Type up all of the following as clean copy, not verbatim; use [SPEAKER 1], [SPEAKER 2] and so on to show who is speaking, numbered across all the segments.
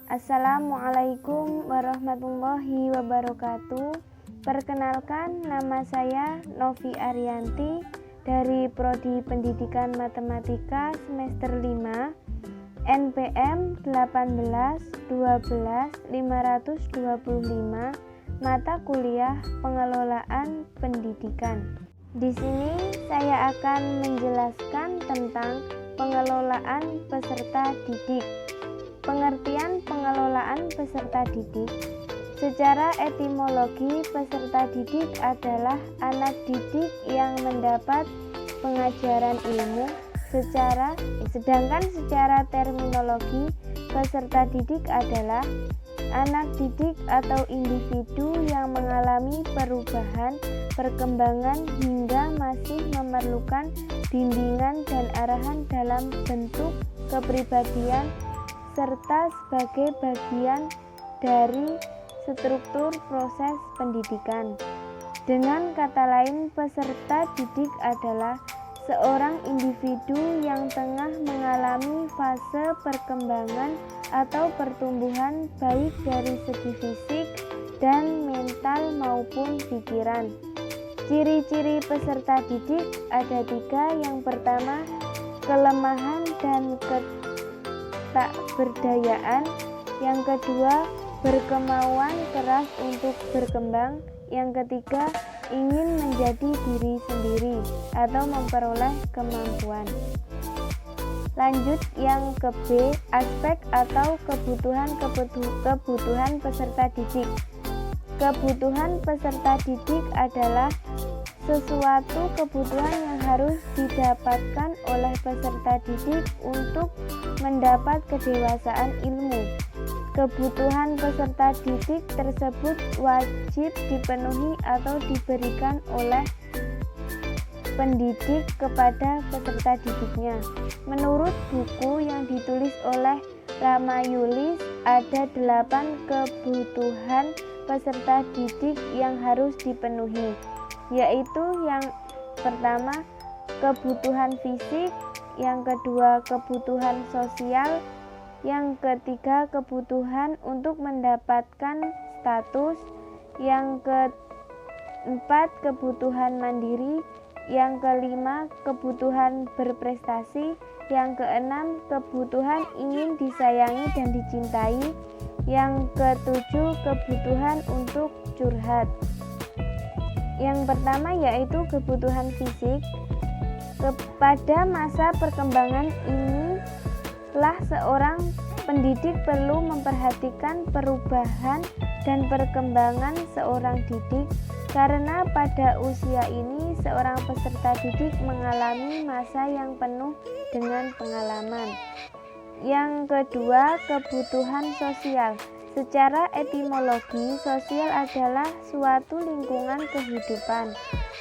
[SPEAKER 1] Assalamualaikum warahmatullahi wabarakatuh. Perkenalkan, nama saya Novi Ariyanti dari Prodi Pendidikan Matematika semester 5, NPM 1812525, mata kuliah Pengelolaan Pendidikan. Di sini saya akan menjelaskan tentang pengelolaan peserta didik. Pengertian pengelolaan peserta didik. Secara etimologi, peserta didik adalah anak didik yang mendapat pengajaran ilmu. Sedangkan secara terminologi, peserta didik adalah anak didik atau individu yang mengalami perubahan, perkembangan hingga masih memerlukan bimbingan dan arahan dalam bentuk kepribadian serta sebagai bagian dari struktur proses pendidikan. Dengan kata lain, peserta didik adalah seorang individu yang tengah mengalami fase perkembangan atau pertumbuhan baik dari segi fisik dan mental maupun pikiran. Ciri-ciri peserta didik ada 3. Yang pertama, kelemahan dan ketakberdayaan. Yang kedua, berkemauan keras untuk berkembang. Yang ketiga, ingin menjadi diri sendiri atau memperoleh kemampuan. Lanjut yang ke B, aspek atau kebutuhan peserta didik. Kebutuhan peserta didik adalah sesuatu kebutuhan yang harus didapatkan oleh peserta didik untuk mendapat kedewasaan ilmu. Kebutuhan peserta didik tersebut wajib dipenuhi atau diberikan oleh pendidik kepada peserta didiknya. Menurut buku yang ditulis oleh Ramayulis, ada 8 kebutuhan peserta didik yang harus dipenuhi, yaitu yang pertama, kebutuhan fisik, yang kedua, kebutuhan sosial, yang ketiga, kebutuhan untuk mendapatkan status, yang keempat, kebutuhan mandiri, yang kelima, kebutuhan berprestasi, yang keenam, kebutuhan ingin disayangi dan dicintai, yang ketujuh, kebutuhan untuk curhat. Yang pertama yaitu kebutuhan fisik. Pada masa perkembangan inilah seorang pendidik perlu memperhatikan perubahan dan perkembangan seorang didik, karena pada usia ini seorang peserta didik mengalami masa yang penuh dengan pengalaman. Yang kedua, kebutuhan sosial. Secara etimologi, sosial adalah suatu lingkungan kehidupan.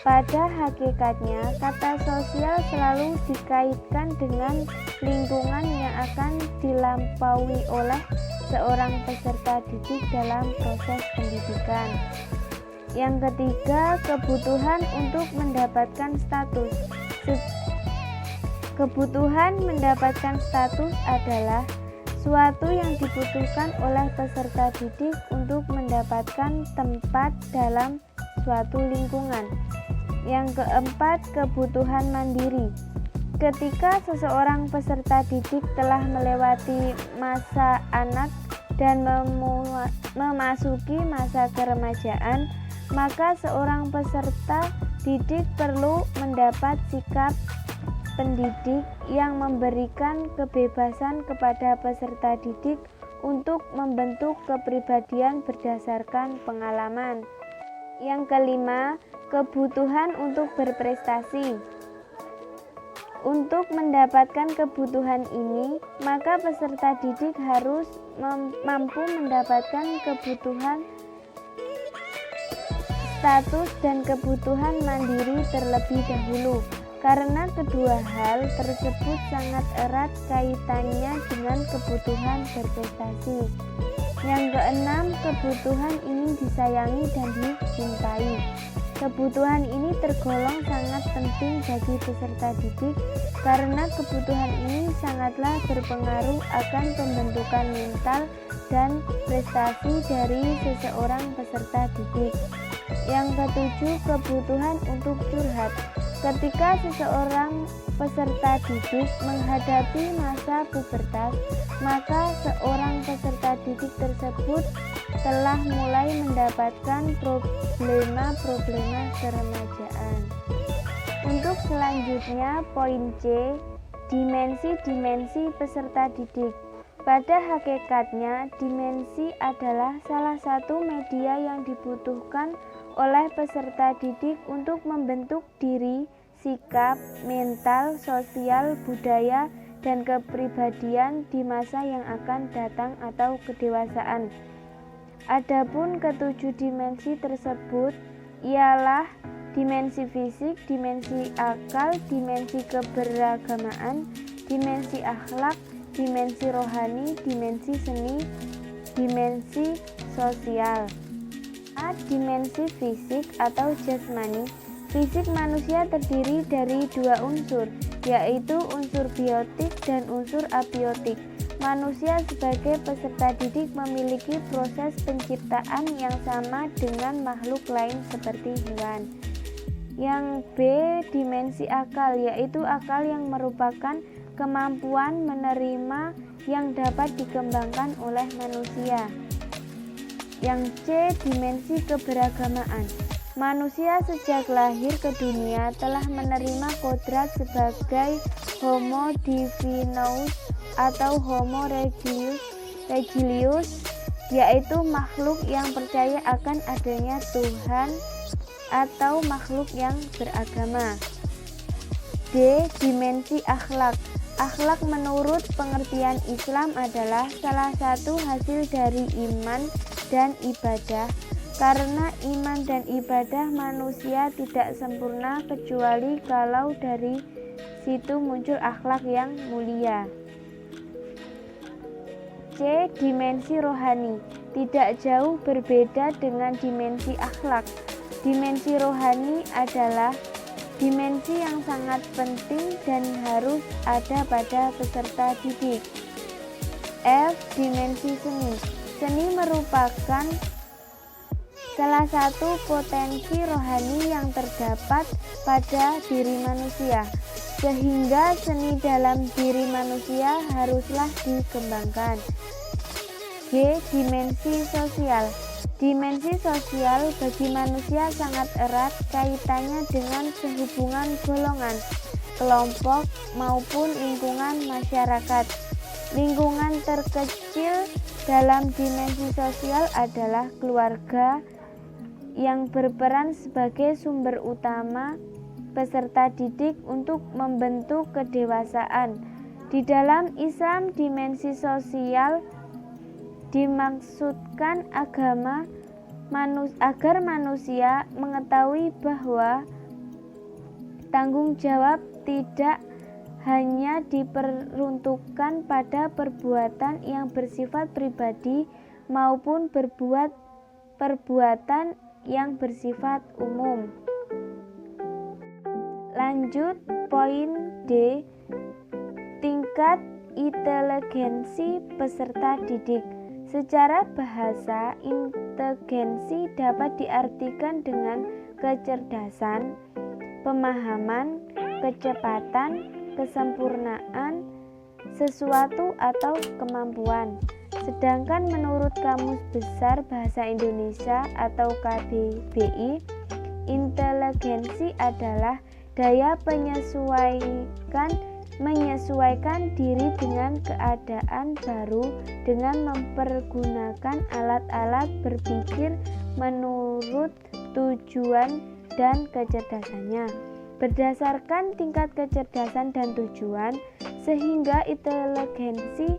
[SPEAKER 1] Pada hakikatnya, kata sosial selalu dikaitkan dengan lingkungan yang akan dilampaui oleh seorang peserta didik dalam proses pendidikan. Yang ketiga, kebutuhan untuk mendapatkan status. Kebutuhan mendapatkan status adalah suatu yang dibutuhkan oleh peserta didik untuk mendapatkan tempat dalam suatu lingkungan. Yang keempat, kebutuhan mandiri. Ketika seseorang peserta didik telah melewati masa anak dan memasuki masa keremajaan, maka seorang peserta didik perlu mendapat sikap pendidik yang memberikan kebebasan kepada peserta didik untuk membentuk kepribadian berdasarkan pengalaman. Yang kelima, kebutuhan untuk berprestasi. Untuk mendapatkan kebutuhan ini, maka peserta didik harus mampu mendapatkan kebutuhan status dan kebutuhan mandiri terlebih dahulu. Karena kedua hal tersebut sangat erat kaitannya dengan kebutuhan berprestasi. Yang keenam, kebutuhan ingin disayangi dan dicintai. Kebutuhan ini tergolong sangat penting bagi peserta didik karena kebutuhan ini sangatlah berpengaruh akan pembentukan mental dan prestasi dari seseorang peserta didik. Yang ketujuh, kebutuhan untuk curhat. Ketika seseorang peserta didik menghadapi masa pubertas, maka seorang peserta didik tersebut telah mulai mendapatkan problema-problema keremajaan. Untuk selanjutnya, poin C, dimensi-dimensi peserta didik. Pada hakikatnya, dimensi adalah salah satu media yang dibutuhkan oleh peserta didik untuk membentuk diri, sikap, mental, sosial, budaya, dan kepribadian di masa yang akan datang atau kedewasaan. Adapun ketujuh dimensi tersebut ialah dimensi fisik, dimensi akal, dimensi keberagamaan, dimensi akhlak, dimensi rohani, dimensi seni, dimensi sosial. Dimensi fisik atau jasmani. Fisik manusia terdiri dari dua unsur, yaitu unsur biotik dan unsur abiotik. Manusia sebagai peserta didik memiliki proses penciptaan yang sama dengan makhluk lain seperti hewan. Yang B, dimensi akal, yaitu akal yang merupakan kemampuan menerima yang dapat dikembangkan oleh manusia. Yang C, dimensi keberagamaan. Manusia sejak lahir ke dunia telah menerima kodrat sebagai Homo divinus atau Homo regilius, yaitu makhluk yang percaya akan adanya Tuhan atau makhluk yang beragama. D, dimensi akhlak. Akhlak menurut pengertian Islam adalah salah satu hasil dari iman dan ibadah. Karena iman dan ibadah manusia tidak sempurna kecuali kalau dari situ muncul akhlak yang mulia. C, dimensi rohani. Tidak jauh berbeda dengan dimensi akhlak. Dimensi rohani adalah dimensi yang sangat penting dan harus ada pada peserta didik. F, dimensi seni. Seni merupakan salah satu potensi rohani yang terdapat pada diri manusia, sehingga seni dalam diri manusia haruslah dikembangkan. G, dimensi sosial. Dimensi sosial bagi manusia sangat erat kaitannya dengan kehubungan golongan, kelompok, maupun lingkungan masyarakat. Lingkungan terkecil dalam dimensi sosial adalah keluarga, yang berperan sebagai sumber utama peserta didik untuk membentuk kedewasaan. Di dalam Islam, dimensi sosial dimaksudkan agar manusia mengetahui bahwa tanggung jawab tidak hanya diperuntukkan pada perbuatan yang bersifat pribadi maupun perbuatan yang bersifat umum. Lanjut poin D, tingkat inteligensi peserta didik. Secara bahasa, inteligensi dapat diartikan dengan kecerdasan, pemahaman, kecepatan, kesempurnaan sesuatu atau kemampuan. Sedangkan menurut Kamus Besar Bahasa Indonesia atau KBBI, inteligensi adalah daya menyesuaikan diri dengan keadaan baru dengan mempergunakan alat-alat berpikir menurut tujuan dan kecerdasannya. Berdasarkan tingkat kecerdasan dan tujuan, sehingga inteligensi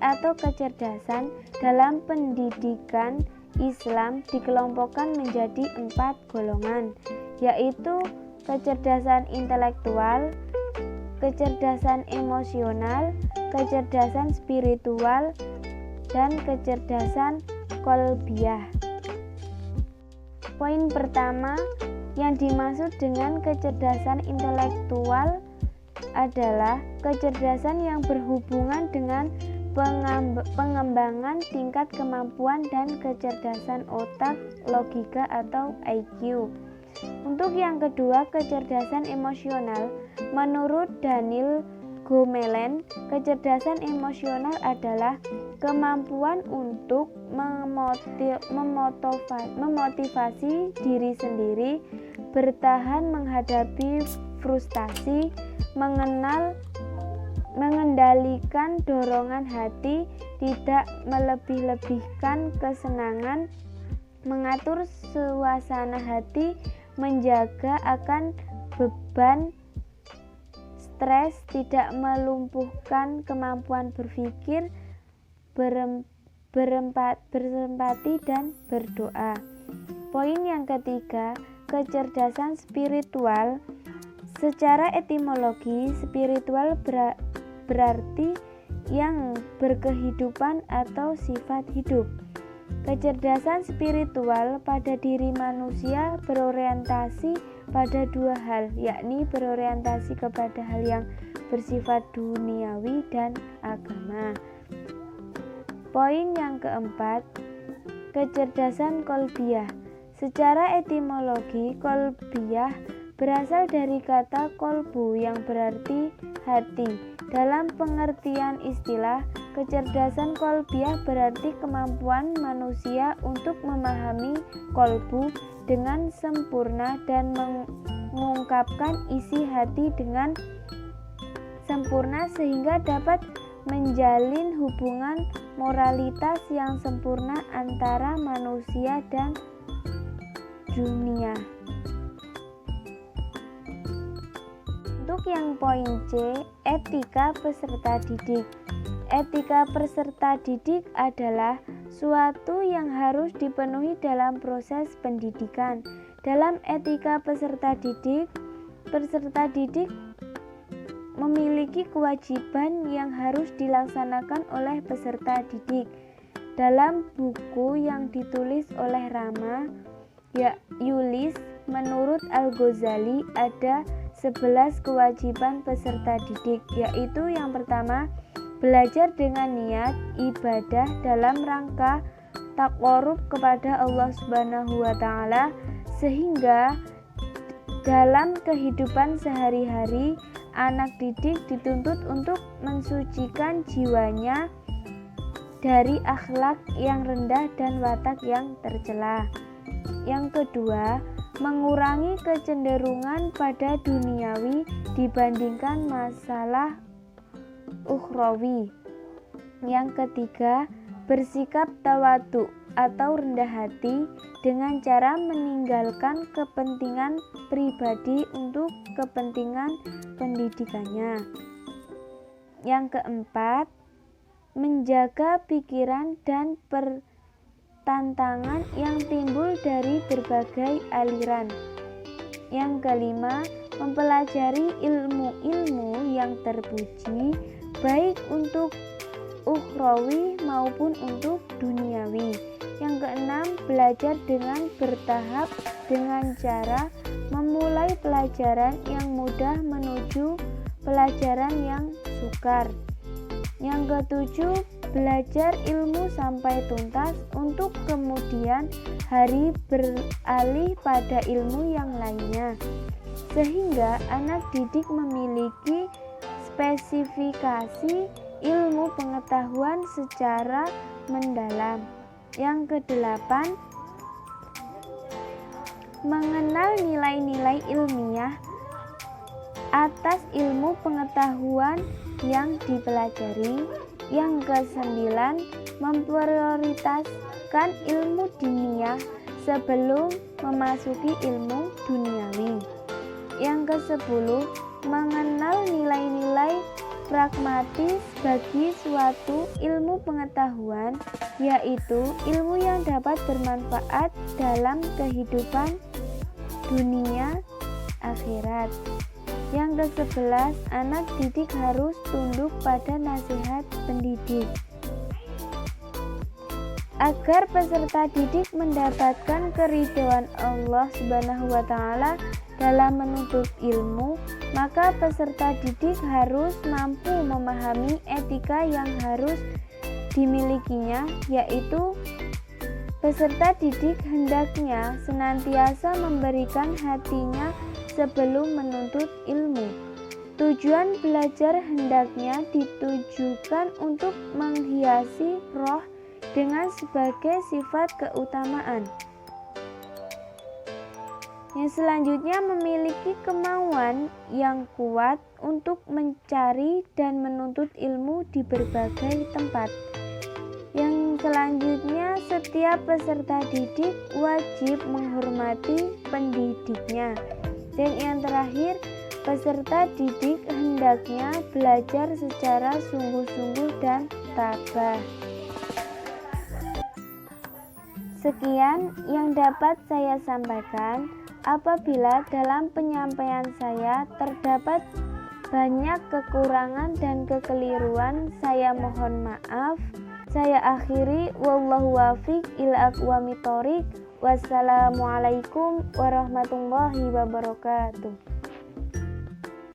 [SPEAKER 1] atau kecerdasan dalam pendidikan Islam dikelompokkan menjadi 4 golongan, yaitu kecerdasan intelektual, kecerdasan emosional, kecerdasan spiritual, dan kecerdasan kolbiyah. Poin pertama yang dimaksud dengan kecerdasan intelektual adalah kecerdasan yang berhubungan dengan pengembangan tingkat kemampuan dan kecerdasan otak, logika atau IQ. Untuk yang kedua, kecerdasan emosional. Menurut Daniel Goleman, kecerdasan emosional adalah kemampuan untuk memotivasi diri sendiri, bertahan menghadapi frustasi, mengendalikan dorongan hati, tidak melebih-lebihkan kesenangan, mengatur suasana hati, menjaga akan beban stres, tidak melumpuhkan kemampuan berpikir, berempati dan berdoa. Poin yang ketiga, kecerdasan spiritual. Secara etimologi, spiritual berarti yang berkehidupan atau sifat hidup. Kecerdasan spiritual pada diri manusia berorientasi pada dua hal, yakni berorientasi kepada hal yang bersifat duniawi dan agama. Poin yang keempat, kecerdasan kolbiyah. Secara etimologi, kolbiyah berasal dari kata kolbu yang berarti hati. Dalam pengertian istilah, kecerdasan kolbiyah berarti kemampuan manusia untuk memahami kolbu dengan sempurna dan mengungkapkan isi hati dengan sempurna sehingga dapat menjalin hubungan moralitas yang sempurna antara manusia dan dunia. Untuk yang poin C, etika peserta didik. Etika peserta didik adalah suatu yang harus dipenuhi dalam proses pendidikan. Dalam etika peserta didik memiliki kewajiban yang harus dilaksanakan oleh peserta didik. Dalam buku yang ditulis oleh Rama Yulis, menurut Al-Ghazali ada 11 kewajiban peserta didik, yaitu yang pertama, belajar dengan niat ibadah dalam rangka taqarrub kepada Allah Subhanahu wa taala, sehingga dalam kehidupan sehari-hari anak didik dituntut untuk mensucikan jiwanya dari akhlak yang rendah dan watak yang tercela. Yang kedua, mengurangi kecenderungan pada duniawi dibandingkan masalah ukhrawi. Yang ketiga, bersikap tawadu atau rendah hati dengan cara meninggalkan kepentingan pribadi untuk kepentingan pendidikannya. Yang keempat, menjaga pikiran dan tantangan yang timbul dari berbagai aliran. Yang kelima, mempelajari ilmu-ilmu yang terpuji, baik untuk ukhrawi maupun untuk duniawi. Yang keenam, belajar dengan bertahap dengan cara memulai pelajaran yang mudah menuju pelajaran yang sukar. Yang ketujuh, belajar ilmu sampai tuntas untuk kemudian hari beralih pada ilmu yang lainnya, sehingga anak didik memiliki spesifikasi ilmu pengetahuan secara mendalam. Yang kedelapan, mengenal nilai-nilai ilmiah atas ilmu pengetahuan yang dipelajari. Yang kesembilan, memprioritaskan ilmu diniyah sebelum memasuki ilmu duniawi. Yang kesepuluh, mengenal nilai-nilai pragmatis bagi suatu ilmu pengetahuan, yaitu ilmu yang dapat bermanfaat dalam kehidupan dunia akhirat. Yang ke-11, anak didik harus tunduk pada nasihat pendidik. Agar peserta didik mendapatkan keridhaan Allah Subhanahu wa taala dalam menuntut ilmu, maka peserta didik harus mampu memahami etika yang harus dimilikinya, yaitu peserta didik hendaknya senantiasa memberikan hatinya sebelum menuntut ilmu. Tujuan belajar hendaknya ditujukan untuk menghiasi roh dengan sebagai sifat keutamaan. Yang selanjutnya memiliki kemauan yang kuat untuk mencari dan menuntut ilmu di berbagai tempat. Yang selanjutnya, setiap peserta didik wajib menghormati pendidiknya. Dan yang terakhir, peserta didik hendaknya belajar secara sungguh-sungguh dan tabah. Sekian yang dapat saya sampaikan. Apabila dalam penyampaian saya terdapat banyak kekurangan dan kekeliruan, saya mohon maaf. Saya akhiri, wallahu wafiq ila aqwamit thoriq. Wassalamualaikum warahmatullahi wabarakatuh.